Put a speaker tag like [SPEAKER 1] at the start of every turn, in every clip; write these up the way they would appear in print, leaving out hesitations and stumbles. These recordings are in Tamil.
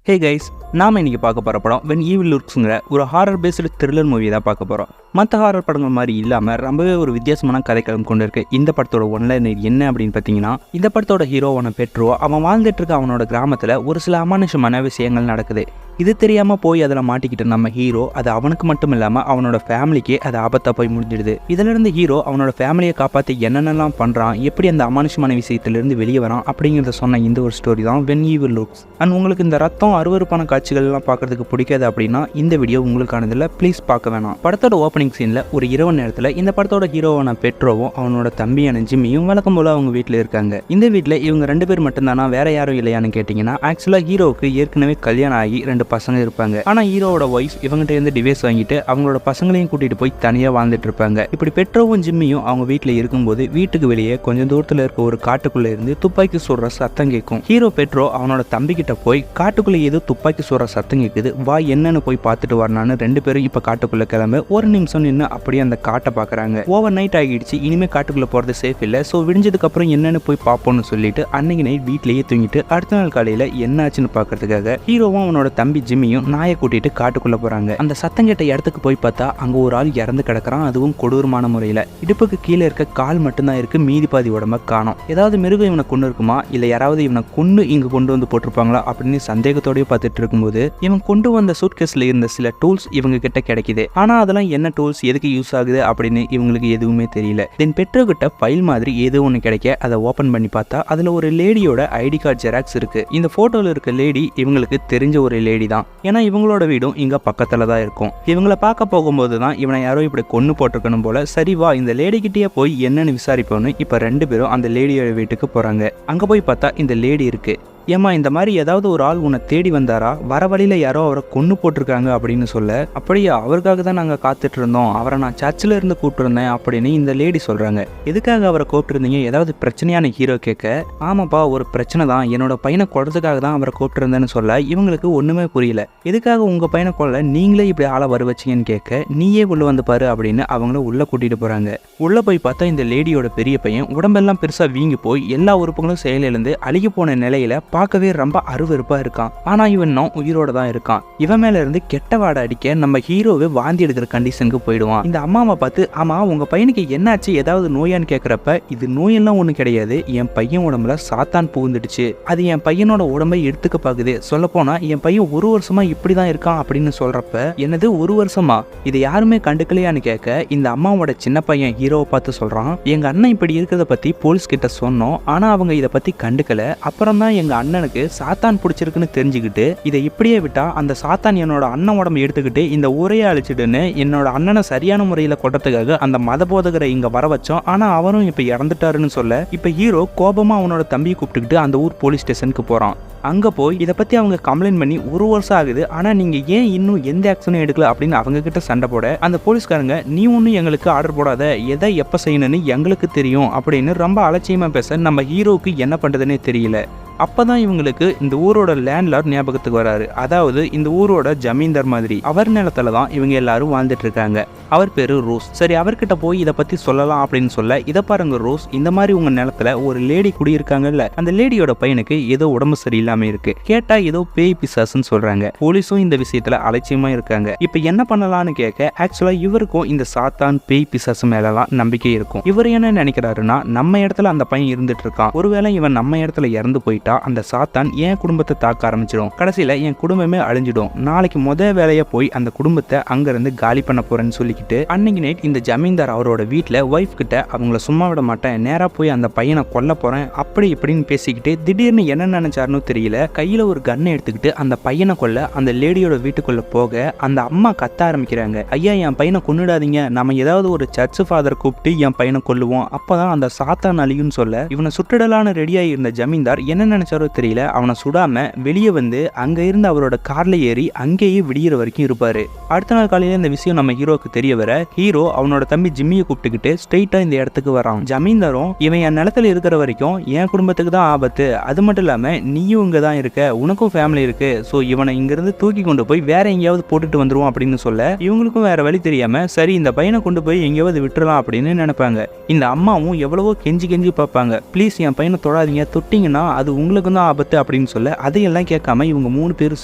[SPEAKER 1] ஹே கைஸ், நாம இன்னைக்கு பார்க்க போகிற படம் வென் ஈவில் லுக்ஸ்ங்கிற ஒரு ஹாரர் பேஸ்டு த்ரில்லர் மூவி தான் பார்க்க போகிறோம். மற்ற ஹாரர் படங்கள் மாதிரி இல்லாமல் ரொம்பவே ஒரு வித்தியாசமான கதைக்களம் கொண்டு இருக்கு. இந்த படத்தோட ஒன்லைனர் என்ன அப்படின்னு பார்த்தீங்கன்னா, இந்த படத்தோட ஹீரோவான பெட்ரோ அவன் வாழ்ந்துட்டு இருக்க அவனோட கிராமத்தில் ஒரு சில அமானுஷமான விஷயங்கள் நடக்குது. இது தெரியாமல் போய் அதில் மாட்டிக்கிட்ட நம்ம ஹீரோ அது அவனுக்கு மட்டும் இல்லாமல் அவனோட ஃபேமிலிக்கே அது ஆபத்தாக போய் முடிஞ்சிடுது. இதிலிருந்து ஹீரோ அவனோட ஃபேமிலியை காப்பாற்றி என்னென்னலாம் பண்ணுறான், எப்படி அந்த அமானுஷமான விஷயத்திலிருந்து வெளியே வரான் அப்படிங்கிறத சொன்ன இந்த ஒரு ஸ்டோரி தான் வென் ஈவில் லுக்ஸ். அண்ட் உங்களுக்கு இந்த ரத்தம் அருவருப்பான காட்சிகள்லாம் பார்க்கறதுக்கு பிடிக்காது அப்படின்னா இந்த வீடியோ உங்களுக்கானதில்லை, ப்ளீஸ் பார்க்க வேணாம். படத்தோட ஓப்பனிங் சீனில் ஒரு இரவு நேரத்தில் இந்த படத்தோட ஹீரோவான பெட்ரோவும் அவனோட தம்பியான ஜிம்மியும் வழக்கம் போல அவங்க வீட்டில் இருக்காங்க. இந்த வீட்டில் இவங்க 2 பேர் மட்டும்தானா, வேற யாரும் இல்லையான்னு கேட்டிங்கன்னா, ஆக்சுவலாக ஹீரோவுக்கு ஏற்கனவே கல்யாணம் ஆகி 2 பசங்க இருப்பாங்க. ஆனா ஹீரோவோட ஒய்ஃப் இவங்கிட்ட இருந்து டிவைஸ் வாங்கிட்டு அவங்களோட பசங்களையும் கூட்டிட்டு போய் தனியா வாழ்ந்துட்டு இருப்பாங்க. இப்படி பெட்ரோவும் ஜிம்மியும் அவங்க வீட்டுல இருக்கும்போது வீட்டுக்கு வெளியே கொஞ்சம் தூரத்துல இருக்க ஒரு காட்டுக்குள்ள இருந்து துப்பாக்கி சுடுற சத்தம் கேட்கும். ஹீரோ பெட்ரோ அவனோட தம்பி கிட்ட போய் காட்டுக்குள்ள ஏதோ துப்பாக்கி சுடுற சத்தம் கேட்குது, வா என்னன்னு போய் பார்த்துட்டு வரலான்னு 2 பேரும் இப்ப காட்டுக்குள்ள கிளம்ப ஒரு நிமிஷம் நின்று அப்படியே அந்த காட்டை பாக்குறாங்க. ஓவர் நைட் ஆகிடுச்சு, இனிமே காட்டுக்குள்ள போறது சேஃப் இல்ல, சோ விடிஞ்சதுக்கு அப்புறம் என்னன்னு போய் பார்ப்போம்னு சொல்லிட்டு அன்னைக்கு நைட் வீட்லயே தூங்கிட்டு அடுத்த நாள் காலையில என்ன ஆச்சுன்னு பாக்குறதுக்காக ஹீரோவும் அவனோட தம்பி ஜிம்மியும் நாயை கூட்டிட்டு காட்டுக்குள்ள போறாங்க. அந்த சத்தம் கேட்ட இடத்துக்கு போய் பார்த்தா அங்க ஒரு ஆள் இறந்து கிடக்குறான், அதுவும் கொடூரமான முறையில. இடுப்புக்கு கீழே இருக்க கால் மட்டும்தான் இருக்கு, மீதி பாதி உடம்ப காணோம். ஏதாவது மிருகம் இவனை கொண்டு இருக்குமா, இல்ல யாராவது இவனை கொண்டு இங்க கொண்டு வந்து போட்டிருப்பாங்களா அப்படின்னு சந்தேகத்தோடய பார்த்துட்டு இருக்கும்போது இவன் கொண்டு வந்த சூட்கேஸ்ல இருந்த சில டூல்ஸ் இவங்க கிட்ட கிடைக்குது. ஆனா அதெல்லாம் என்ன டூல்ஸ், எதுக்கு யூஸ் ஆகுது அப்படின்னு இவங்களுக்கு எதுவுமே தெரியல. தென் பெட்ரோ கிட்ட ஃபைல் மாதிரி ஏதோ ஒன்று கிடைக்க அதை ஓபன் பண்ணி பார்த்தா அதுல ஒரு லேடியோட ஐடி கார்டு ஜெராக்ஸ் இருக்கு. இந்த போட்டோல இருக்க லேடி இவங்களுக்கு தெரிஞ்ச ஒரு லேடி தான். ஏன்னா இவங்களோட வீடும் இங்க பக்கத்துல தான் இருக்கும். இவங்களை பார்க்க போகும்போது தான் இவனை யாரோ இப்படி கொன்னு போட்டிருக்கணும் போல. சரி வா இந்த லேடி கிட்டே போய் என்னன்னு விசாரிப்போன்னு இப்ப 2 பேரும் அந்த லேடியோட வீட்டுக்கு போறாங்க. அங்க போய் பார்த்தா இந்த லேடி இருக்கு. ஏமா இந்த மாதிரி ஏதாவது ஒரு ஆள் உன்னை தேடி வந்தாரா, வர வழியில யாரோ அவரை கொன்னு போட்டிருக்காங்க அப்படின்னு சொல்ல, அப்படியே அவருக்காக தான் நாங்கள் காத்துட்டு இருந்தோம், அவரை நான் சர்ச்சில் இருந்து கூப்பிட்டுருந்தேன் அப்படின்னு இந்த லேடி சொல்றாங்க. எதுக்காக அவரை கூப்பிட்டுருந்தீங்க, ஏதாவது பிரச்சனையான ஹீரோ கேட்க, ஆமாப்பா ஒரு பிரச்சனை தான், என்னோட பையனை கொள்றதுக்காக தான் அவரை கூப்பிட்டுருந்தேன்னு சொல்ல இவங்களுக்கு ஒண்ணுமே புரியல. எதுக்காக உங்க பையனை கொள்ள நீங்களே இப்படி ஆளை வர வச்சிங்கன்னு கேட்க, நீயே உள்ள வந்து பாரு அப்படின்னு அவங்கள உள்ள கூட்டிட்டு போறாங்க. உள்ள போய் பார்த்தா இந்த லேடியோட பெரிய பையன் உடம்பெல்லாம் பெருசா வீங்கி போய் எல்லா உறுப்புகளும் செயலிழந்து அழுகி போன நிலையில பார்க்கவே ரொம்ப அருவருப்பா இருக்கான். ஆனா இவன் இன்னும் உயிரோட தான் இருக்கான். இவன் மேல இருந்து கெட்ட வாடை அடிக்க நம்ம ஹீரோவே வாந்தி எடுக்கிற கண்டிஷனுக்கு போயிடுவான். இந்த அம்மாவை பார்த்து, ஆமா உங்க பையனுக்கு என்னாச்சு, ஏதாவது நோயான்னு கேட்கறப்ப, இது நோயெல்லாம் ஒண்ணு கிடையாது, என் பையன் உடம்புல சாத்தான் புகுந்துடுச்சு, அது என் பையனோட உடம்பை எடுத்துக்க பாக்குது, சொல்ல போனா என் பையன் 1 வருஷமா இப்படிதான் இருக்கான் அப்படின்னு சொல்றப்ப, என்னது 1 வருஷமா, இதை யாருமே கண்டுக்கலையான்னு கேட்க இந்த அம்மாவோட சின்ன பையன் ஹீரோவை பார்த்து சொல்றான், எங்க அண்ணன் இப்படி இருக்கிறத பத்தி போலீஸ் கிட்ட சொன்னோம், ஆனா அவங்க இதை பத்தி கண்டுக்கல, அப்புறம் தான் எங்க அண்ணனுக்கு சாத்தான் பிடிச்சிருக்குன்னு தெரிஞ்சுக்கிட்டு இதை இப்படியே விட்டா அந்த சாத்தான் என்னோட அண்ணன் உடம்பு எடுத்துக்கிட்டு இந்த ஊரையே அழிச்சிடுன்னு என்னோட அண்ணனை சரியான முறையில கொட்டத்துக்காக அந்த மத போதகரை இங்க வர வச்சோம், ஆனா அவரும் இப்ப இறந்துட்டாருன்னு சொல்ல இப்ப ஹீரோ கோபமா அவனோட தம்பியை கூப்பிட்டுக்கிட்டு அந்த ஊர் போலீஸ் ஸ்டேஷனுக்கு போறான். அங்க போய் இதை பத்தி அவங்க கம்ப்ளைண்ட் பண்ணி 1 வருஷம் ஆகுது, ஆனா நீங்க ஏன் இன்னும் எந்த ஆக்ஷனும் எடுக்கல அப்படின்னு அவங்க கிட்ட சண்டை போட அந்த போலீஸ்காரங்க, நீ ஒன்னும் எங்களுக்கு ஆர்டர் போடாத, எதை எப்ப செய்யணும்னு எங்களுக்கு தெரியும் அப்படின்னு ரொம்ப அலட்சியமா பேச நம்ம ஹீரோவுக்கு என்ன பண்றதுன்னே தெரியல. அப்பதான் இவங்களுக்கு இந்த ஊரோட லேண்ட்லார்ட் ஞாபகத்துக்கு வராரு. அதாவது இந்த ஊரோட ஜமீன்தார் மாதிரி. அவர் நிலத்துல தான் இவங்க எல்லாரும் வாழ்ந்துட்டு இருக்காங்க. அவர் பேரு ரோஸ். சரி அவர்கிட்ட போய் இதை பத்தி சொல்லலாம் அப்படின்னு சொல்ல, இதை பாருங்க ரோஸ், இந்த மாதிரி உங்க நிலத்துல ஒரு லேடி குடியிருக்காங்கல்ல, அந்த லேடியோட பையனுக்கு ஏதோ உடம்பு சரியில்லாம இருக்கு, கேட்டா ஏதோ பேய் பிசாசுன்னு சொல்றாங்க. போலீஸும் இந்த விஷயத்துல அலட்சியமா இருக்காங்க. இப்ப என்ன பண்ணலாம்னு கேட்க, ஆக்சுவலா இவருக்கும் இந்த சாத்தான் பேய் பிசாசு மேலலாம் நம்பிக்கை இருக்கும். இவர் என்ன நினைக்கிறாருன்னா, நம்ம இடத்துல அந்த பையன் இருந்துட்டு இருக்கான், ஒருவேளை இவன் நம்ம இடத்துல இறந்து போயிட்டு அந்த சாத்தான் என் குடும்பத்தை தாக்க ஆரம்பிச்சிடும், கடைசியில என் குடும்பமே அழிஞ்சிடும், நாளைக்கு வேலையை போய் அந்த குடும்பத்தை அங்க இருந்து காலி பண்ண போறேன்னு சொல்லிக்கிட்டு அன்னைக்கு நைட் இந்த ஜமீன்தார் அவரோட வீட்டுல ஒய்ஃப் கிட்ட அவங்கள சும்மா விட மாட்டேன், நேரா போய் அந்த பையனை கொல்ல போறேன் அப்படி இப்படின்னு பேசிக்கிட்டு திடீர்னு என்ன நினைச்சாருன்னு தெரியல, கையில ஒரு கன்னை எடுத்துக்கிட்டு அந்த பையனை கொல்ல அந்த லேடியோட வீட்டுக்குள்ள போக அந்த அம்மா கத்த ஆரம்பிக்கிறாங்க, ஐயா என் பையனை கொன்னுடாதீங்க, நம்ம ஏதாவது ஒரு சர்ச் ஃபாதர் கூப்பிட்டு என் பையனை கொல்லுவோம், அப்பதான் அந்த சாத்தான் அழியும்னு சொல்ல இவனை சுட்டுடலான்னு ரெடியாகி இருந்த ஜமீன்தார் என்ன நினைச்சாரோ தெரியல, அவனை சுடாம வெளியே வந்து அங்க இருந்து அவரோட கார்ல ஏறி அங்கேயே விடிகிற வரைக்கும் இருப்பாரு. அடுத்த நாள் காலையில இந்த விஷயம் நம்ம ஹீரோக்கு தெரிய வர ஹீரோ அவனோட தம்பி ஜிம்மியை கூப்பிட்டுக்கிட்டு ஸ்ட்ரெயிட்டா இந்த இடத்துக்கு வரான். ஜமீன்தாரும், இவன் என் நிலத்துல இருக்கிற வரைக்கும் என் குடும்பத்துக்கு தான் ஆபத்து, அது மட்டும் இல்லாம நீயும் இங்க தான் இருக்க, உனக்கும் ஃபேமிலி இருக்கு, சோ இவனை இங்க இருந்து தூக்கி கொண்டு போய் வேற எங்கேயாவது போட்டுட்டு வந்துருவோம் அப்படின்னு சொல்ல இவங்களுக்கும் வேற வழி தெரியாம சரி இந்த பையனை கொண்டு போய் எங்கேயாவது விட்டுறலாம் அப்படின்னு நினைப்பாங்க. இந்த அம்மாவும் எவ்வளவோ கெஞ்சி கெஞ்சி பார்ப்பாங்க, ப்ளீஸ் என் பையனை தொடாதீங்க, தொட்டிங்கன்னா அது உங்களுக்கு தான் ஆபத்து அப்படின்னு சொல்ல அதையெல்லாம் கேட்காம இவங்க 3 பேரும்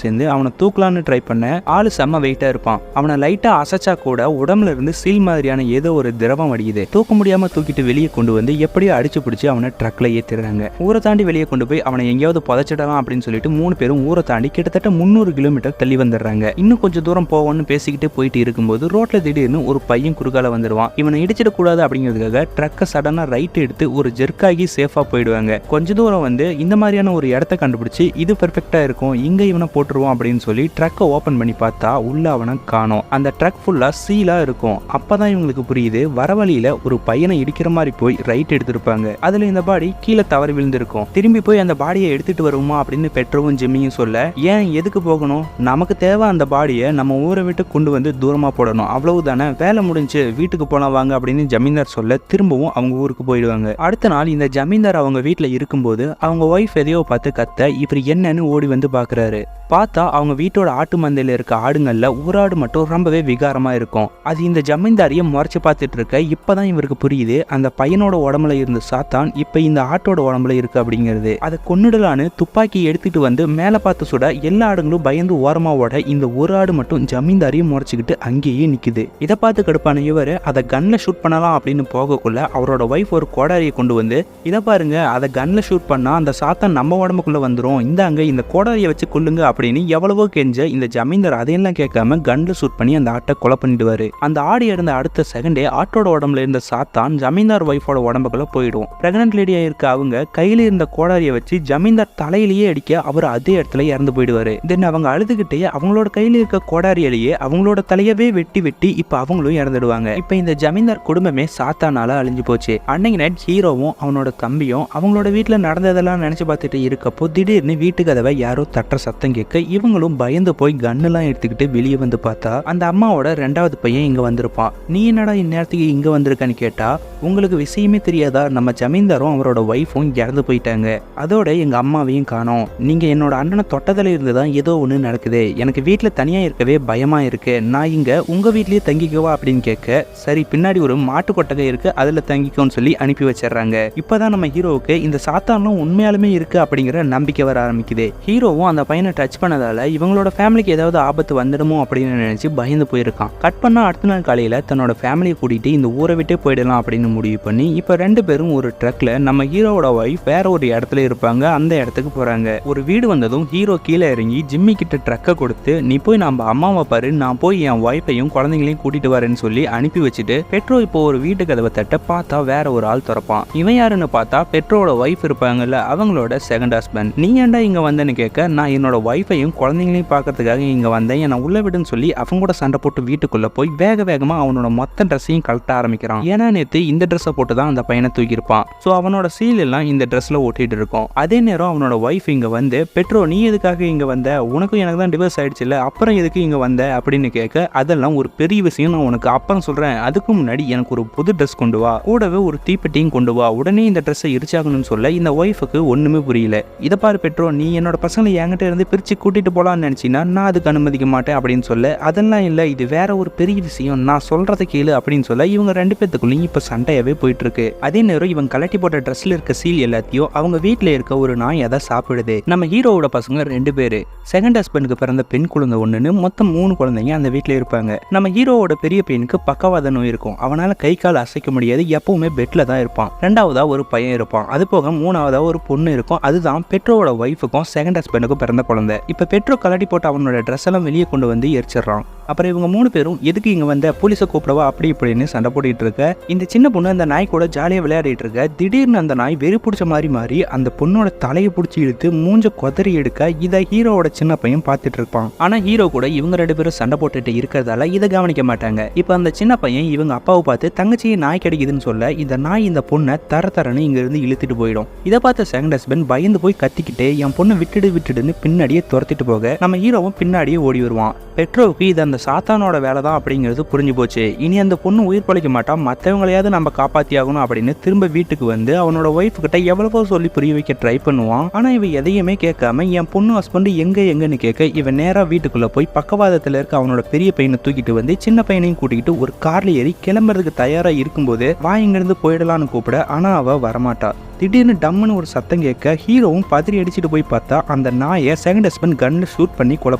[SPEAKER 1] சேர்ந்து அவனை தூக்கலான்னு ட்ரை பண்ண ஆளு செம்ம வெயிட்டா இருப்பான். அவனை லைட்டா அசைச்சா கூட உடம்புல இருந்து சீல் மாதிரியான ஏதோ ஒரு திரவம் வடியுது. தூக்க முடியாம தூக்கிட்டு வெளியே கொண்டு வந்து எப்படியோ அடிச்சு பிடிச்சி அவனை ட்ரக்ல ஏத்திடுறாங்க. ஊரை தாண்டி வெளியே கொண்டு போய் அவனை எங்கேயாவது புதைச்சிடலாம் அப்படின்னு சொல்லிட்டு 3 பேரும் ஊரை தாண்டி கிட்டத்தட்ட 300 கிலோமீட்டர் தள்ளி வந்துடுறாங்க. இன்னும் கொஞ்சம் தூரம் போவோம்னு பேசிக்கிட்டு போயிட்டு இருக்கும்போது ரோட்ல திடீர்னு ஒரு பையன் குறுக்கால வந்துடுவான். இவனை இடிச்சிடக்கூடாது அப்படிங்கிறதுக்காக ட்ரக்கை சடனா ரைட் எடுத்து ஒரு ஜெர்க்காகி சேஃபா போயிடுவாங்க. கொஞ்ச தூரம் வந்து இந்த மாதிரியான ஒரு இடத்த கண்டுபிடிச்சு இது பெர்ஃபெக்டா இருக்கும், இங்க இவனை போட்டுருவோம் அப்படின்னு சொல்லி ட்ரக்கை ஓபன் பண்ணி பார்த்தா உள்ள அவனை காணோம். அந்த ட்ரக் ஃபுல்லா சீலா இருக்கும். அப்பதான் இவங்களுக்கு புரியுது வர வழியில ஒரு பையனை இடிக்கிற மாதிரி போய் ரைட் எடுத்திருப்பாங்க. அதுல இந்த பாடி கீழே தவறி விழுந்திருக்கும். திரும்பி போய் அந்த பாடியை எடுத்துட்டு வருமா அப்படின்னு பெட்ரோவும் ஜிம்மியும் சொல்ல, ஏன் எதுக்கு போகணும், நமக்கு தேவை அந்த பாடியை நம்ம ஊரை விட்டு கொண்டு வந்து தூரமா போடணும், அவ்வளவுதானே, வேலை முடிஞ்சு வீட்டுக்கு போலாம் வாங்க அப்படின்னு ஜமீன்தார் சொல்ல திரும்பவும் அவங்க ஊருக்கு போயிடுவாங்க. அடுத்த நாள் இந்த ஜமீன்தார் அவங்க வீட்டுல இருக்கும்போது அவங்க ஒய்ஃப் எதையோ பார்த்து கத்த இவர் என்னன்னு ஓடி வந்து பாக்குறாரு. பார்த்தா அவங்க வீட்டோட ஆட்டு மந்தையில இருக்க ஆடுங்கள்ல ஒரு ஆடு மட்டும் ரொம்பவே விகாரமா இருக்கும். அது இந்த ஜமீன்தாரியை முறைச்சு பார்த்துட்டு இருக்க இப்பதான் இவருக்கு புரியுது அந்த பையனோட உடம்புல இருந்த சாத்தான் இப்ப இந்த ஆட்டோட உடம்புல இருக்கு அப்படிங்கிறது. அதை கொன்னுடலான்னு துப்பாக்கி எடுத்துட்டு வந்து மேல பார்த்து சுட எல்லா ஆடுங்களும் பயந்து ஓரமா ஓட இந்த ஒரு ஆடு மட்டும் ஜமீன்தாரியை முறைச்சுக்கிட்டு அங்கேயே நிக்குது. இதை பார்த்து கடுப்பான இவர் அதை கன்ல ஷூட் பண்ணலாம் அப்படின்னு போகக்குள்ள அவரோட ஒய்ஃப் ஒரு கோடாரியை கொண்டு வந்து, இதை பாருங்க, அதை கன்ல ஷூட் பண்ணா அந்த சாத்தான் நம்ம உடம்புக்குள்ள வந்துடும், இந்தாங்க இந்த கோடாரியை வச்சு கொல்லுங்க அப்படின்னு எவ்வளவோ கெஞ்ச இந்த ஜமீன்தார் அதையெல்லாம் கேட்காம கன்ல ஷூட் பண்ணி அந்த ஆட்டை கொலை பண்ணிடுவாரு. அந்த ஆடு இருந்த அடுத்த செகண்டே ஆட்டோட உடம்புல இருந்த சாத்தான் ஜமீன்தார் ஒய்ஃபோட உடம்புக்குள்ள போயிடும். பிரெக்னன்ட் லேடியா இருக்க அவங்க கையில இருந்த கோடாரியை வச்சு ஜமீன்தார் தலையிலேயே அடிக்க அவர் அதே இடத்துல இறந்து போயிடுவாரு. தென் அவங்க அழுதுகிட்டே அவங்களோட கையில இருக்க கோடாரியிலேயே அவங்களோட தலையவே வெட்டி இப்ப அவங்களும் இறந்துடுவாங்க. இப்ப இந்த ஜமீன்தார் குடும்பமே சாத்தானால அழிஞ்சு போச்சு. அன்னைக்கு நைட் ஹீரோவும் அவனோட தம்பியும் அவங்களோட வீட்டுல நடந்ததெல்லாம் நினைச்சு பார்த்துட்டு இருக்கப்போ திடீர்னு வீட்டு கதவை யாரோ தட்டுற சத்தம் கேட்க இவங்களும் பயந்து போய் கன்னெல்லாம் எடுத்துக்கிட்டு வெளியே வந்து பார்த்தா அந்த அம்மாவோட 2வது பையன் இங்க வந்திருப்பான். நீ என்னடா இந்நேரத்துக்கு இங்க வந்திருக்கான்னு கேட்டா, உங்களுக்கு விஷயமே தெரியாதா, நம்ம ஜமீன்தாரும் அவரோட ஒய்ஃபும் இறந்து போயிட்டாங்க, அதோட எங்க அம்மாவையும் காணோம், நீங்க என்னோட அண்ணனை தொட்டதுல இருந்துதான் ஏதோ ஒண்ணு நடக்குது, எனக்கு வீட்டுல தனியா இருக்கவே பயமா இருக்கு, நான் இங்க உங்க வீட்லயே தங்கிக்கவா அப்படின்னு கேட்க, சரி பின்னாடி ஒரு மாட்டு கொட்டகை இருக்கு அதுல தங்கிக்கோன்னு சொல்லி அனுப்பி வச்சிடறாங்க. இப்பதான் நம்ம ஹீரோவுக்கு இந்த சாத்தானும் உண்மையாலுமே இருக்கு அப்படிங்கிற நம்பிக்கை வர ஆரம்பிக்குது. ஹீரோவும் அந்த பையனை டச் பண்ணதால இவங்களோட ஃபேமிலிக்கு ஏதாவது ஆபத்து வந்துடுமோ அப்படின்னு நினைச்சு பயந்து போயிருக்கான். கட் பண்ணா அடுத்த நாள் காலையில தன்னோட ஃபேமிலியை கூட்டிட்டு இந்த ஊரை விட்டே போயிடலாம் அப்படின்னு முடிவு பண்ணி இப்ப 2 பேரும் ஒரு ட்ரக்ல நம்ம ஹீரோவோட ஒய்ஃப் வேற ஒரு இடத்துல இருப்பாங்க, அந்த இடத்துக்கு போறாங்க. ஒரு வீடு வந்ததும் ஹீரோ கீழே இறங்கி ஜிம்மி கிட்ட ட்ரக்கை கொடுத்து, நீ போய் நம்ம அம்மாவை பாரு, நான் போய் என் ஒய்ஃபையும் குழந்தைங்களையும் கூட்டிட்டு வரேன்னு சொல்லி அனுப்பி வச்சுட்டு பெட்ரோ இப்போ ஒரு வீட்டு கதவை தட்ட பார்த்தா வேற ஒரு ஆள் திறப்பான். இவன் யாருன்னு பார்த்தா பெட்ரோட ஒய்ஃப் இருப்பாங்கல்ல அவங்களோட செகண்ட் ஹஸ்பண்ட். நீ ஏன்டா இங்க வந்தேன்னு கேட்க, நான் என்னோட ஒய்ஃபையும் குழந்தைங்களையும் பார்க்கறதுக்காக இங்க வந்தேன், என்னை உள்ள விடுன்னு சொல்லி அவங்க கூட சண்டை போட்டு வீட்டுக்குள்ள போய் வேகமா அவனோட மொத்த ட்ரெஸ்ஸையும் கழட்ட ஆரம்பிக்கிறான். ஏன்னா நேத்து இந்த ட்ரெஸ்ஸை போட்டு தான் அந்த பையனை தூக்கியிருப்பான். ஸோ அவனோட சீல் எல்லாம் இந்த ட்ரெஸ்ல ஓட்டிட்டு இருக்கும். அதே நேரம் அவனோட ஒய்ஃப் இங்க வந்து, பெட்ரோ நீ எதுக்காக இங்க வந்த, உனக்கும் எனக்கு தான் டிவோர்ஸ் ஆயிடுச்சு இல்ல, அப்புறம் எதுக்கு இங்க வந்த அப்படின்னு கேட்க, அதெல்லாம் ஒரு பெரிய விஷயம், நான் உனக்கு அப்புறம் சொல்றேன், அதுக்கு முன்னாடி எனக்கு ஒரு புது ட்ரெஸ் கொண்டு வா, கூடவே ஒரு தீப்பெட்டியும் கொண்டு வா, உடனே இந்த ட்ரெஸ்ஸை எரிச்சாகணும்னு சொல்ல இந்த ஒய்ஃபுக்கு ஒண்ணுமே புரியல. இதை பாரு பெட்ரோ, நீ என்னோட பசங்களை என்கிட்ட இருந்து பிரிச்சு கூட்டிட்டு போலான்னு நினைச்சினா நான் அதுக்கு அனுமதிக்க மாட்டேன் அப்படின்னு சொல்ல, அதெல்லாம் இல்லை, இது வேற ஒரு பெரிய விஷயம், நான் சொல்றதை கேளு அப்படின்னு சொல்ல இவங்க 2 பேத்துக்குள்ளேயும் இப்ப சண்டையாவே போயிட்டு இருக்கு. அதே நேரம் இவங்க கலட்டி போட்ட ட்ரெஸ்ல இருக்க சீல் எல்லாத்தையும் அவங்க வீட்டுல இருக்க ஒரு நாய் அதை சாப்பிடுது. நம்ம ஹீரோவோட பசங்க 2 பேரு, செகண்ட் ஹஸ்பண்டுக்கு பிறந்த பெண் குழந்தை ஒண்ணுன்னு மொத்தம் 3 குழந்தைங்க அந்த வீட்டுல இருப்பாங்க. நம்ம ஹீரோவோட பெரிய பையனுக்கு பக்கவாத நோய் இருக்கும், அவனால கை கால் அசைக்க முடியாது, எப்பவுமே பெட்ல தான் இருப்பான். 2வதா ஒரு பையன் இருப்பான், அது போக 3வதா ஒரு பொண்ணு இருக்கும், அதுதான் பெட்ரோவோட ஒய்ஃபுக்கும் செகண்ட் ஹஸ்பண்டுக்கும் பிறந்த குழந்தை. இப்ப பெட்ரோ கலட்டி போட்டு அவனோட ட்ரெஸ் எல்லாம் வெளியே கொண்டு வந்து எரிச்சிடறான். அப்புறம் இவங்க 3 பேரும் எதுக்கு இங்க வந்த, போலீஸை கூப்பிடவா அப்படி இப்படின்னு சண்டை போட்டுட்டு இருக்க, இந்த சின்ன பொண்ணு அந்த நாய் கூட ஜாலியா விளையாடிட்டு இருக்க, திடீர்னு அந்த நாய் வெறி பிடிச்ச மாறி அந்த பொண்ணோட தலையை பிடிச்சி இழுத்து மூஞ்ச கொதறி எடுக்க இதை ஹீரோவோட சின்ன பையன் பார்த்துட்டு இருப்பான். ஆனா ஹீரோ கூட இவங்க 2 பேரும் சண்டை போட்டுட்டு இருக்கிறதால இதை கவனிக்க மாட்டாங்க. இப்ப அந்த சின்ன பையன் இவங்க அப்பாவை பார்த்து தங்கச்சியை நாய் கிடைக்குதுன்னு சொல்ல இந்த நாய் இந்த பொண்ணை தரன்னு இங்க இருந்து இழுத்துட்டு போயிடும். இதை பார்த்த செகண்ட் ஹஸ்பண்ட் பயந்து போய் கத்திக்கிட்டே என் பொண்ணை விட்டுடுன்னு பின்னாடியே துரத்திட்டு போக நம்ம ஹீரோவும் பின்னாடியே ஓடி வருவான். பெட்ரோவுக்கு இது அந்த சாத்தானோட வேலை தான் அப்படிங்கிறது புரிஞ்சு போச்சு. இனி அந்த பொண்ணு உயிர் பழிக்க மாட்டான், மற்றவங்களையாவது நம்ம காப்பாத்தி ஆகணும் அப்படின்னு திரும்ப வீட்டுக்கு வந்து அவனோட ஒய்ஃப் கிட்ட எவ்வளவோ சொல்லி புரிய வைக்க ட்ரை பண்ணுவான். ஆனா இவ எதையுமே கேட்காம என் பொண்ணு ஹஸ்பண்ட் எங்கன்னு கேட்க இவன் நேரா வீட்டுக்குள்ள போய் பக்கவாதத்துல இருக்க அவனோட பெரிய பையனை தூக்கிட்டு வந்து சின்ன பையனையும் கூட்டிக்கிட்டு ஒரு கார்ல ஏறி கிளம்புறதுக்கு தயாரா இருக்கும்போது வா இங்கிருந்து போயிடலான்னு கூப்பிட, ஆனா அவ வரமாட்டா. திடீர்னு டம்முன்னு ஒரு சத்தம் கேட்க ஹீரோவும் பதறி அடிச்சுட்டு போய் பார்த்தா அந்த நாயை செகண்ட் ஹஸ்பண்ட் கன்ல ஷூட் பண்ணி கொலை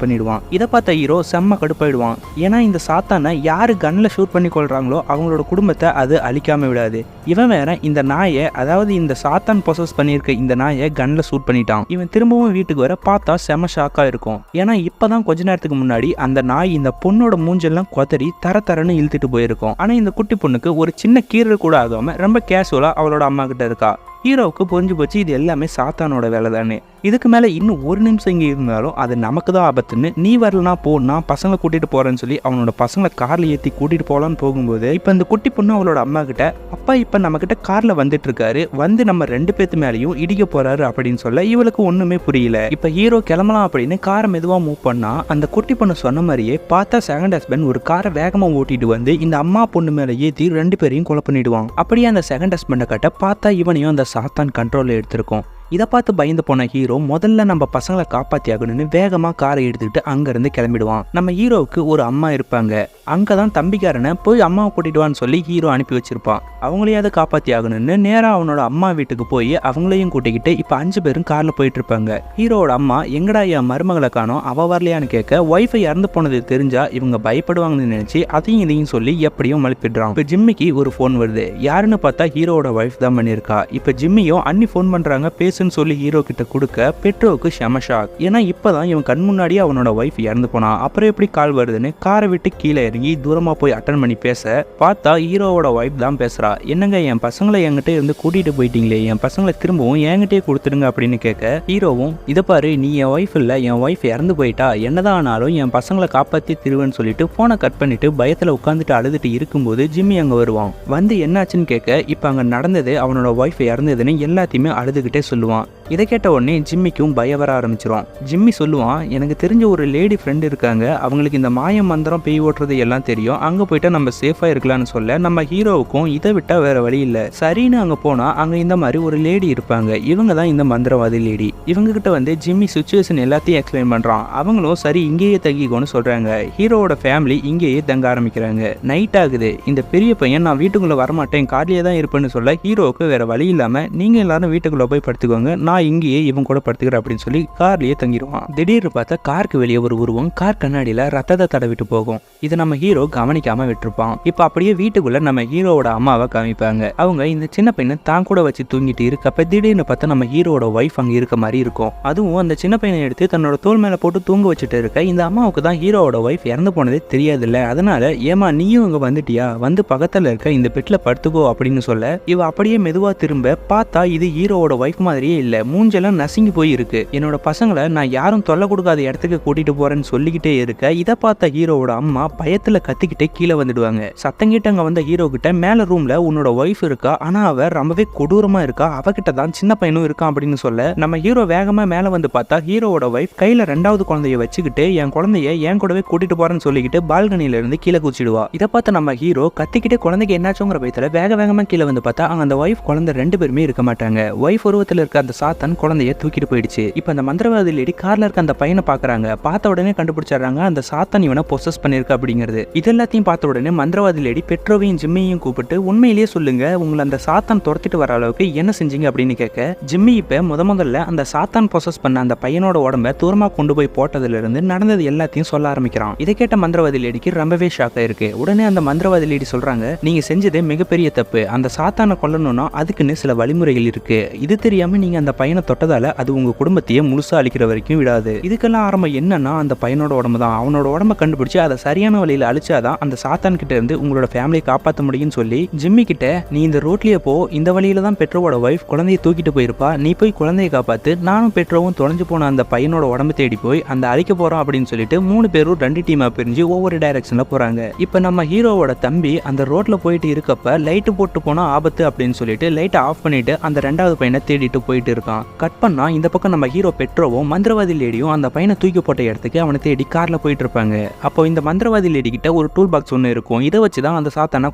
[SPEAKER 1] பண்ணிடுவான். இதை பார்த்த ஹீரோ செம்ம கடுப்பாயிடுவான். ஏன்னா இந்த சாத்தானை யாரு கன்ல ஷூட் பண்ணி கொள்றாங்களோ அவங்களோட குடும்பத்தை அது அழிக்காம விடாது. இவன் வேற இந்த நாயை, அதாவது இந்த சாத்தான் பொசஸ் பண்ணியிருக்க இந்த நாயை கன்ல ஷூட் பண்ணிட்டான். இவன் திரும்பவும் வீட்டுக்கு வர பார்த்தா செம ஷாக்கா இருக்கும். ஏன்னா இப்பதான் கொஞ்ச நேரத்துக்கு முன்னாடி அந்த நாய் இந்த பொண்ணோட மூஞ்செல்லாம் கொதறி தரன்னு இழுத்துட்டு போயிருக்கும். ஆனா இந்த குட்டி பொண்ணுக்கு ஒரு சின்ன கீறல் கூட ஆகாம ரொம்ப கேஷுவலா அவளோட அம்மா கிட்ட இருக்கா. ஹீரோவுக்கு புரிஞ்சு போச்சு இது எல்லாமே சாத்தானோட வேலை தானே. இதுக்கு மேலே இன்னும் ஒரு நிமிஷம் இங்கே இருந்தாலும் அது நமக்கு தான் ஆபத்துன்னு, நீ வரலனா போ, நான் பசங்களை கூட்டிட்டு போறேன்னு சொல்லி அவனோட பசங்களை கார்ல ஏற்றி கூட்டிட்டு போகலான்னு போகும்போது இப்போ இந்த குட்டி பொண்ணு அவளோட அம்மா கிட்ட, அப்பா இப்போ நம்ம கிட்ட கார்ல வந்துட்டு இருக்காரு, வந்து நம்ம 2 பேத்து மேலேயும் இடிக்க போறாரு அப்படின்னு சொல்ல இவளுக்கு ஒண்ணுமே புரியல. இப்போ ஹீரோ கிளம்பலாம் அப்படின்னு காரை மெதுவாக மூவ் பண்ணா அந்த குட்டி பொண்ணு சொன்ன மாதிரியே பார்த்தா செகண்ட் ஹஸ்பண்ட் ஒரு காரை வேகமாக ஓட்டிட்டு வந்து இந்த அம்மா பொண்ணு மேலே ஏற்றி 2 பேரையும் கொலை பண்ணிடுவான். அப்படியே அந்த செகண்ட் ஹஸ்பண்டை கட்ட பார்த்தா இவனையும் அந்த சாத்தான் கண்ட்ரோலில் எடுத்திருக்கோம். இதை பார்த்து பயந்து போன ஹீரோ முதல்ல நம்ம பசங்களை காப்பாற்றி ஆகணும்னு வேகமாக காரை எடுத்துக்கிட்டு அங்கேருந்து கிளம்பிடுவான். நம்ம ஹீரோவுக்கு ஒரு அம்மா இருப்பாங்க. அங்கே தான் தம்பிக்காரனை போய் அம்மாவை கூட்டிடுவான்னு சொல்லி ஹீரோ அனுப்பி வச்சிருப்பான். அவங்களையாவது காப்பாற்றி ஆகணும்னு நேராக அவனோட அம்மா வீட்டுக்கு போய் அவங்களையும் கூட்டிக்கிட்டு இப்போ 5 பேரும் காரில் போயிட்டு இருப்பாங்க. ஹீரோவோட அம்மா எங்கடா என் மருமகளை காணோம், அவ வரலையான்னு கேட்க ஒய்ஃபை இறந்து போனது தெரிஞ்சா இவங்க பயப்படுவாங்கன்னு நினைச்சு அதையும் இதையும் சொல்லி எப்படியும் மழுப்பிடுறான். இப்போ ஜிம்மிக்கு ஒரு ஃபோன் வருது. யாருன்னு பார்த்தா ஹீரோவோட ஒய்ஃப் தான் பண்ணியிருக்கா. இப்போ ஜிம்மியும் அண்ணி ஃபோன் பண்ணுறாங்க, பேசுன்னு சொல்லி ஹீரோ கிட்ட கொடுக்க பெட்ரோவுக்கு செம ஷாக். ஏன்னா இப்பதான் இவன் கண் முன்னாடியே அவனோட ஒய்ஃப் இறந்து போனான். அப்புறம் எப்படி கால் வருதுன்னு காரை விட்டு கீழே இறங்கி தூரமா போய் அட்டன் பண்ணி பேச பார்த்தா ஹீரோவோட ஒய்ஃப் தான் பேசுறா. என்னங்க என் பசங்களை என்கிட்ட இருந்து கூட்டிட்டு போயிட்டீங்களே, என் பசங்களை திரும்பவும் என்கிட்டயே கொடுத்துடுங்க அப்படின்னு கேட்க ஹீரோவும், இதை பாரு நீ என் ஒய்ஃப் இல்ல, என் ஒய்ஃப் இறந்து போயிட்டா, என்னதான் ஆனாலும் என் பசங்களை காப்பாற்றி திருவேன்னு சொல்லிட்டு போனை கட் பண்ணிட்டு பயத்துல உட்காந்துட்டு அழுதுட்டு இருக்கும்போது ஜிம்மி அங்க வருவான். வந்து என்னாச்சுன்னு கேட்க இப்ப அங்க நடந்தது அவனோட ஒய்ஃப் இறந்ததுன்னு எல்லாத்தையுமே அழுதுகிட்டே சொல்லுவான். இதை கேட்ட உடனே ஜிம்மிக்கும் பயம் வர ஆரம்பிச்சிருவான். ஜிம்மி சொல்லுவான், எனக்கு தெரிஞ்ச ஒரு லேடி ஃப்ரெண்ட் இருக்காங்க, அவங்களுக்கு இந்த மாய மந்திரம் பேய் ஓட்டுறது எல்லாம் தெரியும், அங்க போயிட்டா நம்ம சேஃபா இருக்கலாம்னு சொல்ல நம்ம ஹீரோவுக்கும் இதை விட்டா வேற வழி இல்லை. சரின்னு அங்க போனா அங்க இந்த மாதிரி ஒரு லேடி இருப்பாங்க. இவங்க தான் இந்த மந்திரவாதி லேடி. இவங்க கிட்ட வந்து ஜிம்மி சுச்சுவேஷன் எல்லாத்தையும் எக்ஸ்பிளைன் பண்றான். அவங்களும் சரி இங்கேயே தங்கிக்கோன்னு சொல்றாங்க. ஹீரோவோட ஃபேமிலி இங்கேயே தங்க ஆரம்பிக்கிறாங்க. நைட் ஆகுது. இந்த பெரிய பையன் நான் வீட்டுக்குள்ள வரமாட்டேன், கார்லயே தான் இருப்பேன்னு சொல்ல ஹீரோவுக்கு வேற வழி இல்லாம நீங்க எல்லாரும் வீட்டுக்குள்ள போய் படுத்துக்கோங்க, நான் இங்கேயே இவன் கூட படுத்துக்கிறேன் அப்படின்னு சொல்லி கார்லயே தங்கிடுவான். திடீர்னு பார்த்தா காருக்கு வெளியே ஒரு உருவம் கார் கண்ணாடியில ரத்தத்தை தடவிட்டு போகும். இதை நம்ம ஹீரோ கவனிக்காம விட்டுருப்பான். இப்ப அப்படியே வீட்டுக்குள்ள நம்ம ஹீரோவோட அம்மாவை காமிப்பாங்க. அவங்க இந்த சின்ன பையனை தான் கூட வச்சு தூங்கிட்டு இருக்கப்ப திடீர்னு பார்த்தா நம்ம ஹீரோவோட ஒய்ஃப் அங்க இருக்க மாதிரி இருக்கும். அதுவும் அந்த சின்ன பையனை எடுத்து தன்னோட தோல் மேல போட்டு தூங்க வச்சுட்டு இருக்க இந்த அம்மாவுக்கு தான் ஹீரோவோட ஒய்ஃப் இறந்து போனதே தெரியாது இல்ல. அதனால ஏமா நீயும் இங்க வந்துட்டியா, வந்து பக்கத்துல இருக்க இந்த பெட்ல படுத்துக்கோ அப்படின்னு சொல்ல இவ அப்படியே மெதுவா திரும்ப பார்த்தா இது ஹீரோவோட ஒய்ஃப் மாதிரியே இல்ல. மூஞ்செல்லாம் நசுங்கி போய் இருக்கு. என்னோட பசங்களை நான் யாரும் தொல்லை கொடுக்காத இடத்துக்கு கூட்டிட்டு போறேன்னு சொல்லிக்கிட்டே இருக்க இதை பார்த்த ஹீரோவோட அம்மா பயத்துல கத்திக்கிட்டே கீழே வந்துடுவாங்க. சத்தம் கேட்டு அங்க வந்த ஹீரோ கிட்ட மேல ரூம்ல உன்னோட ஒய்ஃப் இருக்கா, ஆனா அவ ரொம்பவே கொடூரமா இருக்கா, அவகிட்ட தான் சின்ன பையனும் இருக்கான் அப்படின்னு சொல்ல நம்ம ஹீரோ வேகமா மேல வந்து பார்த்தா ஹீரோவோட ஒய்ஃப் கையில 2வது குழந்தைய வச்சுக்கிட்டு என் குழந்தைய என் கூடவே கூட்டிட்டு போறேன்னு சொல்லிக்கிட்டு பால்கனில இருந்து கீழே குச்சிடுவா. இதை பார்த்து நம்ம ஹீரோ கத்திக்கிட்டே குழந்தைக்கு என்னாச்சுங்கிற பயத்துல வேகமா கீழே வந்து பார்த்தா அங்க அந்த ஒய்ஃப் குழந்தை 2 பேருமே இருக்க மாட்டாங்க. ஒய்ஃப் உருவத்துல இருக்க அந்த சாத்தான் குழந்தைய தூக்கிட்டு போயிடுச்சு. இப்ப அந்த மந்திரவாதி லேடி கார்ல இருக்க அந்த பையனை பாக்குறாங்க. பார்த்த உடனே கண்டுபிடிச்சாங்க அந்த சாத்தான் இவனை பொசஸ் பண்ணிருக்க அப்படிங்கிறது. இது எல்லாத்தையும் பார்த்த உடனே மந்திரவாதி லேடி பெட்ரோவையும் ஜிம்மியையும் கூப்பிட்டு உண்மையிலேயே சொல்லுங்க, உங்களை அந்த சாத்தான் துரத்திட்டு வர அளவுக்கு என்ன செஞ்சீங்க அப்படின்னு கேட்க ஜிம்மி இப்ப முதல்ல அந்த சாத்தான் பொசஸ் பண்ண அந்த பையனோட உடம்ப தூரமா கொண்டு போய் போட்டதுல இருந்து நடந்தது எல்லாத்தையும் சொல்ல ஆரம்பிக்கிறான். இதை கேட்ட மந்திரவாதி லேடிக்கு ரொம்பவே ஷாக் ஆயிருக்கு. உடனே அந்த மந்திரவாதி லேடி சொல்றாங்க, நீங்க செஞ்சதே மிகப்பெரிய தப்பு, அந்த சாத்தானை கொல்லணும்னா அதுக்குன்னு சில வழிமுறைகள் இருக்கு, இது தெரியாம நீங்க அந்த பையனை தொட்டதால அது உங்க குடும்பத்தையே முழுசா அழிக்கிற வரைக்கும் விடாது. இதுக்கெல்லாம் ஆரம்பம் என்னன்னா அந்த பையனோட உடம்பு தான். அவனோட உடம்ப கண்டுபிடிச்சு அதை சரியான வழியில அழிச்சாதான் அந்த சாத்தான் கிட்ட இருந்து உங்களோட ஃபேமிலியை காப்பாற்ற முடியும்னு சொல்லி ஜிம்மி கிட்ட நீ இந்த ரோட்லயே போ, இந்த வழியில தான் பெட்ரோவோட ஒய்ஃப் குழந்தையை தூக்கிட்டு போயிருப்பா, நீ போய் குழந்தையை காப்பாத்து, நானும் பெட்ரோவும் தொலைஞ்சு போன அந்த பையனோட உடம்பு தேடி போய் அந்த அழிக்க போறோம் அப்படின்னு சொல்லிட்டு 3 பேரும் 2 டீமா பிரிஞ்சு ஒவ்வொரு டைரக்ஷன்ல போறாங்க. இப்ப நம்ம ஹீரோவோட தம்பி அந்த ரோட்ல போயிட்டு இருக்கப்ப லைட் போட்டு போனா ஆபத்து அப்படின்னு சொல்லிட்டு லைட்டை ஆஃப் பண்ணிட்டு அந்த 2வது பையனை தேடிட்டு போயிட்டு இருப்பான். இருக்கான். கட் பண்ணா இந்த பக்கம் நம்ம ஹீரோ பெட்ரோவும் மந்திரவாதி லேடியும் அந்த பையனை தூக்கி போட்ட இடத்துக்கு அவனை தேடி கார்ல போயிட்டு இருப்பாங்க. அப்போ இந்த மந்திரவாதி லேடி கிட்ட ஒரு டூல் பாக்ஸ் ஒன்று இருக்கும். இதை வச்சுதான் அந்த சாத்தானை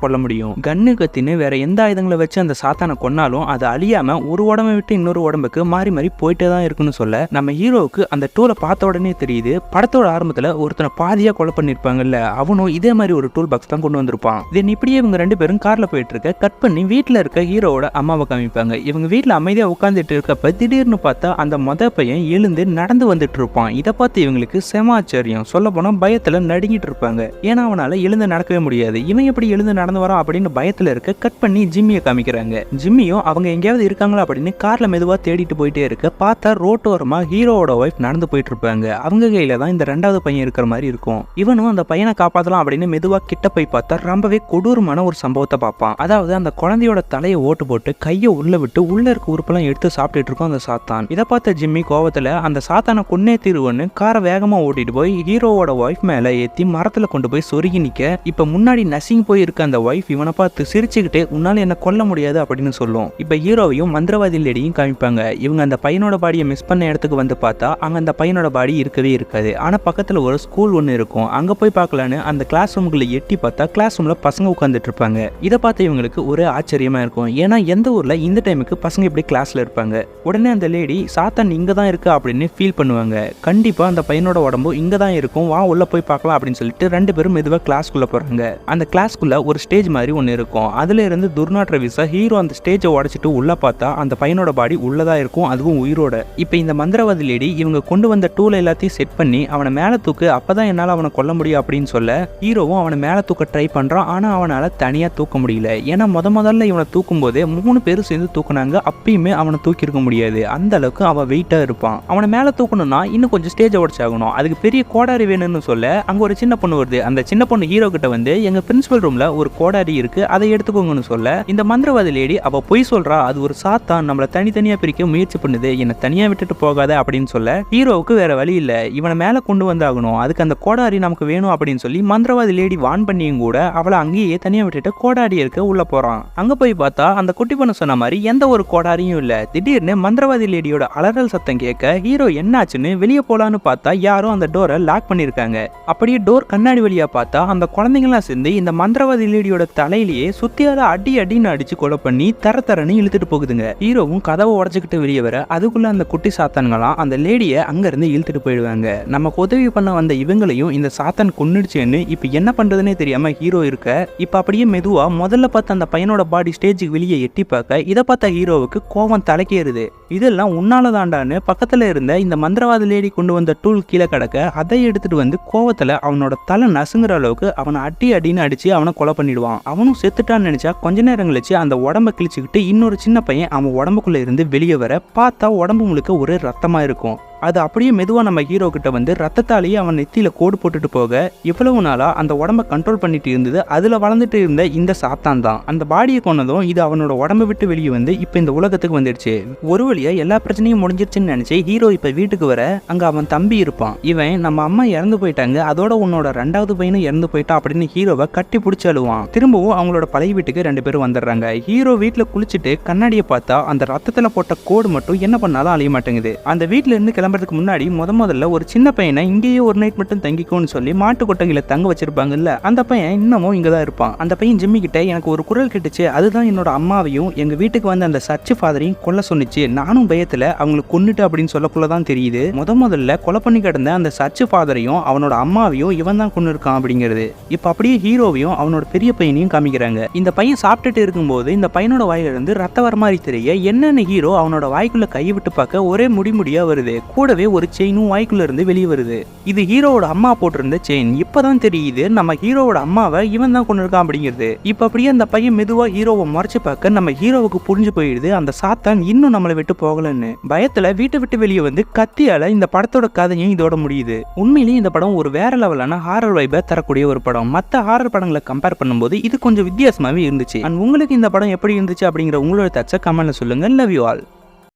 [SPEAKER 1] கொல்ல முடியும். கன்னு கத்தின்னு வேற எந்த ஆயுதங்களை வச்சு அந்த சாத்தானை கொன்னாலும் அது அழியாம ஒரு உடம்பை விட்டு இன்னொரு உடம்புக்கு மாறி மாறி போயிட்டே தான் இருக்குன்னு சொல்ல நம்ம ஹீரோவுக்கு அந்த டூலை பார்த்த உடனே தெரியுது. படத்தோட ஆரம்பத்துல ஒருத்தனை பாதியா கொலை பண்ணிருப்பாங்கல்ல, அவனும் இதே மாதிரி ஒரு டூல் பாக்ஸ் தான் கொண்டு வந்திருப்பான். தென் இப்படியே இவங்க 2 பேரும் கார்ல போயிட்டு இருக்க கட் பண்ணி வீட்டுல இருக்க ஹீரோவோட அம்மாவை காமிப்பாங்க. இவங்க வீட்டுல அமைதியா உட்கார்ந்துட்டு இருக்கப்ப திடீர்னு பார்த்தா அந்த பையன் எழுந்து நடந்து வந்துட்டு இருப்பான். இதை பார்த்து இவங்களுக்கு செம ஆச்சரியம். சொல்ல போனா பயத்துல நடுங்கிட்டு இருப்பாங்க. ஏன்னா அவனால எழுந்து நடக்கவே முடியாது. இவன் எப்படி எழுந்து நடந்து வரான் அப்படின்னு பயத்துல இருக்க கட் பண்ணி ஜிம்மியை காமிக்கிறாங்க. ஜிம்மியும் அவங்க எங்கேயாவது இருக்காங்களா அப்படின்னு கார்ல மெதுவா தேடிட்டு போயிட்டே இருக்க பார்த்தா ரோட்டோரமா ஹீரோவோட ஒய்ஃப் நடந்து போயிட்டு இருப்பாங்க. அவங்க கையில தான் இந்த 2வது பையன் இருக்கிற மாதிரி இருக்கும். இவனும் அந்த பையனை காப்பாத்தலாம் அப்படின்னு மெதுவா கிட்ட போய் பார்த்தா ரொம்பவே கொடூரமான ஒரு சம்பவத்தை பார்ப்பான். அதாவது அந்த குழந்தையோட தலையை ஓட்டு போட்டு கையை உள்ள விட்டு உள்ள இருக்க உறுப்பெல்லாம் எடுத்து சாப்பிட்டுட்டு இருக்கும் அந்த சாத்தான். இதை பார்த்த ஜிம்மி கோவத்துல அந்த சாத்தானை கொன்னே தீருவன்னு காரை வேகமா ஓட்டிட்டு போய் ஹீரோவோட ஒய்ஃப் மேல ஏத்தி மரத்துல கொண்டு போய் சொருகி நிக்க இப்ப முன்னாடி நசிங் போய் இருக்க அந்த ஒய்ஃப் இவனை பார்த்து சிரிச்சுக்கிட்டே உன்னால என்ன கொல்ல முடியாது அப்படின்னு சொல்லும். இப்ப ஹீரோவையும் மந்திரவாதி லேடியும் காமிப்பாங்க. இவங்க அந்த பையனோட பாடியை மிஸ் பண்ண இடத்துக்கு வந்து பார்த்தா அங்க அந்த பையனோட பாடி இருக்கவே இருக்காது. ஆனா பக்கத்துல ஒரு ஸ்கூல் ஒன்று இருக்கும். அங்க போய் பார்க்கலான்னு அந்த கிளாஸ் ரூமுக்குள்ள எட்டி பார்த்தா கிளாஸ் ரூம்ல பசங்க உட்காந்துட்டு இருப்பாங்க. இதை பார்த்து இவங்களுக்கு ஒரே ஆச்சரியமா இருக்கும். ஏன்னா எந்த ஊர்ல இந்த டைமுக்கு பசங்க இப்படி கிளாஸ்ல இருப்பாங்க. உடனே அந்த லேடி சாத்தான் இங்க தான் இருக்கு அப்படின்னு ஃபீல் பண்ணுவாங்க. கண்டிப்பா அந்த பையனோட உடம்பு இங்க தான் இருக்கும், வா உள்ள போய் பார்க்கலாம் அப்படின்னு சொல்லிட்டு 2 பேரும் மெதுவா கிளாஸ்க்குள்ள போறாங்க. அந்த கிளாஸ்க்குள்ள ஒரு ஸ்டேஜ் மாதிரி ஒன்று இருக்கும். அதுல இருந்து துர்நாற்ற வீச ஹீரோ அந்த ஸ்டேஜை உடைச்சிட்டு உள்ள பார்த்தா அந்த பையனோட பாடி உள்ளதா இருக்கும், அதுவும் உயிரோட. இப்ப இந்த மந்திரவாதி லேடி இவங்க கொண்டு வந்த டூல் எல்லாத்தையும் செட் பண்ணி அவனை மேல தூக்கு, அப்பதான் என்னால அவனை கொல்ல முடியும் அப்படின்னு சொல்ல ஹீரோவும் அவனை மேல தூக்க ட்ரை பண்றான். ஆனா அவனால தனியா தூக்க முடியல. ஏன்னா முதல்ல இவனை தூக்கும் போதே 3 பேரும் சேர்ந்து தூக்குனாங்க. அப்பயுமே அவனை தூக்கி இருக்க முடியாது. அந்த அளவுக்கு அவன் வெயிட்டா இருப்பான். அவனை மேல தூக்கணும்னா இன்னும் கொஞ்சம் ஸ்டேஜ் உடைச்சாகணும். அதுக்கு பெரிய கோடாரி வேணும்னு சொல்ல அங்க ஒரு சின்ன பொண்ணு வருது. அந்த சின்ன பொண்ணு ஹீரோ கிட்ட வந்து எங்க பிரின்சிபல் ரூம்ல ஒரு கோடாரி இருக்கு, அதை எடுத்துக்கோங்கன்னு சொல்ல இந்த மந்திரவாதி லேடி அவ பொய் சொல்றா, அது ஒரு சாத்தான் நம்மள தனித்தனியா பிரிக்க முயற்சி பண்ணுது, என்ன தனியா விட்டுட்டு போகாத அப்படின்னு சொல்ல ஹீரோவுக்கு வேற வழி இல்ல, இவனை மேல கொண்டு வந்தாகணும், அதுக்கு அந்த கோடாரி நமக்கு வேணும் அப்படின்னு சொல்லி மந்திரவாதி லேடி வான் பண்ணியும் கூட அவளை அங்கேயே தனியா விட்டுட்டு கோடாரி இருக்க உள்ள போறான். அங்க போய் பார்த்தா அந்த குட்டி பொண்ணு சொன்ன மாதிரி எந்த ஒரு கோடாரியும் இல்ல. திடீர்னு மந்திரவாதி லேடியோட அலறல் சத்தம் கேட்க ஹீரோ என்னாச்சுன்னு வெளியே போலான்னு பார்த்தா யாரும் அந்த டோரை லாக் பண்ணிருக்காங்க. அப்படியே டோர் கண்ணாடி வழியா பார்த்தா அந்த குழந்தைங்களாம் சேர்ந்து இந்த மந்திரவாதி லேடியோட தலையிலேயே சுத்தியால அடி அடின்னு அடிச்சு கொலை பண்ணி தரன்னு இழுத்துட்டு போகுதுங்க. ஹீரோவும் கதவை உடச்சுக்கிட்டு வெளியே வர அதுக்குள்ள அந்த குட்டி சாத்தான்களாம் அந்த லேடியை அங்க இருந்து இழுத்துட்டு போயிடுவாங்க. நமக்கு உதவி பண்ண வந்த இவங்களையும் இந்த சாத்தான் கொன்னுடுச்சேன்னு இப்ப என்ன பண்றதுன்னே தெரியாம ஹீரோ இருக்க இப்ப அப்படியே மெதுவா முதல்ல பார்த்த அந்த பையனோட பாடி ஸ்டேஜுக்கு வெளியே எட்டி பார்க்க இதை பார்த்த ஹீரோவுக்கு கோவம் தலைக்கேறுது. இதெல்லாம் உன்னால தாண்டான்னு பக்கத்துல இருந்த இந்த மந்திரவாதி லேடி கொண்டு வந்த டூல் கீழே கிடக்க அதை எடுத்துட்டு வந்து கோவத்துல அவனோட தலை நசுங்குற அளவுக்கு அவனை அடின்னு அடிச்சு அவனை கொலை பண்ணிடுவான். அவனும் செத்துட்டான்னு நினைச்சா கொஞ்ச நேரம் கழிச்சு அந்த உடம்ப கிழிச்சுக்கிட்டு இன்னொரு சின்ன பையன் அவன் உடம்புக்குள்ள இருந்து வெளியே வர பார்த்தா உடம்பு முழுக்க ஒரே ரத்தமா இருக்கும். அது அப்படியே மெதுவா நம்ம ஹீரோ கிட்ட வந்து ரத்தத்தாலேயே அவன் நெத்தியில கோடு போட்டுட்டு போக இவ்வளவு நாளா அந்த உடம்ப கண்ட்ரோல் பண்ணிட்டு இருந்தது அதுல வளர்ந்துட்டு இருந்த இந்த சாத்தான் தான். அந்த பாடியை கொன்னதும் இது அவனோட உடம்பை விட்டு வெளியே வந்து இப்ப இந்த உலகத்துக்கு வந்துடுச்சு. ஒரு வழியா எல்லா பிரச்சனையும் முடிஞ்சிருச்சுன்னு நினைச்சு ஹீரோ இப்ப வீட்டுக்கு வர அங்க அவன் தம்பி இருப்பான். இவன் நம்ம அம்மா இறந்து போயிட்டாங்க, அதோட உன்னோட 2வது பையனும் இறந்து போயிட்டான் அப்படின்னு ஹீரோவை கட்டி பிடிச்சி அழுவான். திரும்பவும் அவங்களோட பழைய வீட்டுக்கு 2 பேரும் வந்துடுறாங்க. ஹீரோ வீட்டுல குளிச்சுட்டு கண்ணாடியை பார்த்தா அந்த ரத்தத்துல போட்ட கோடு மட்டும் என்ன பண்ணாலும் அழிய மாட்டேங்குது. அந்த வீட்டுல இருந்து கிளம்புறதுக்கு முன்னாடி முதல்ல ஒரு சின்ன பையனை இங்கேயே ஒரு நைட் மட்டும் தங்கிக்கோன்னு சொல்லி மாட்டு கொட்டகையில தங்க வச்சிருப்பாங்கல்ல, அந்த பையன் இன்னமும் இங்கதான் இருப்பான். அந்த பையன் ஜிம்மி கிட்ட எனக்கு ஒரு குரல் கேட்டுச்சு, அதுதான் என்னோட அம்மாவையும் எங்க வீட்டுக்கு வந்த அந்த சர்ச் ஃபாதரையும் கொல்ல சொன்னிச்சு, நானும் பயத்துல அவங்களை கொன்னுட்டு அப்படின்னு சொல்லக்குள்ளதான் தெரியுது முதல்ல கொலை பண்ணி கிடந்த அந்த சர்ச் ஃபாதரையும் அவனோட அம்மாவையும் இவன் தான் கொண்டு இருக்கான் அப்படிங்கிறது. இப்ப அப்படியே ஹீரோவையும் அவனோட பெரிய பையனையும் காமிக்கிறாங்க. இந்த பையன் சாப்பிட்டுட்டு இருக்கும்போது இந்த பையனோட வாயில இருந்து ரத்த வர மாதிரி தெரிய என்னன்னு ஹீரோ அவனோட வாய்க்குள்ள கையை விட்டு பார்க்க ஒரே முடியா வருது. கூடவே ஒரு செயினும் வாய்க்குள்ள இருந்து வெளியே வருது. இது ஹீரோவோட அம்மா போட்டிருந்த செயின். இப்பதான் தெரியுது நம்ம ஹீரோவோட அம்மாவை இவன் தான் கொண்டு இருக்கான் அப்படிங்கிறது. இப்ப அப்படியே அந்த பையன் மெதுவா ஹீரோவை மறைச்சு பார்க்க நம்ம ஹீரோவுக்கு புரிஞ்சு போயிடுது அந்த சாத்தான் இன்னும் நம்மளை விட்டு போகலன்னு. பயத்துல வீட்டை விட்டு வெளியே வந்து கத்தியால இந்த படத்தோட கதையும் இதோட முடியுது. உண்மையிலேயே இந்த படம் ஒரு வேற லெவலான ஹாரர் வைபை தரக்கூடிய ஒரு படம். மற்ற ஹாரர் படங்களை கம்பேர் பண்ணும்போது இது கொஞ்சம் வித்தியாசமாவே இருந்துச்சு. அண்ட் உங்களுக்கு இந்த படம் எப்படி இருந்துச்சு அப்படிங்கிற உங்களோட தச்ச கமெண்ட்ல சொல்லுங்க. Love you all.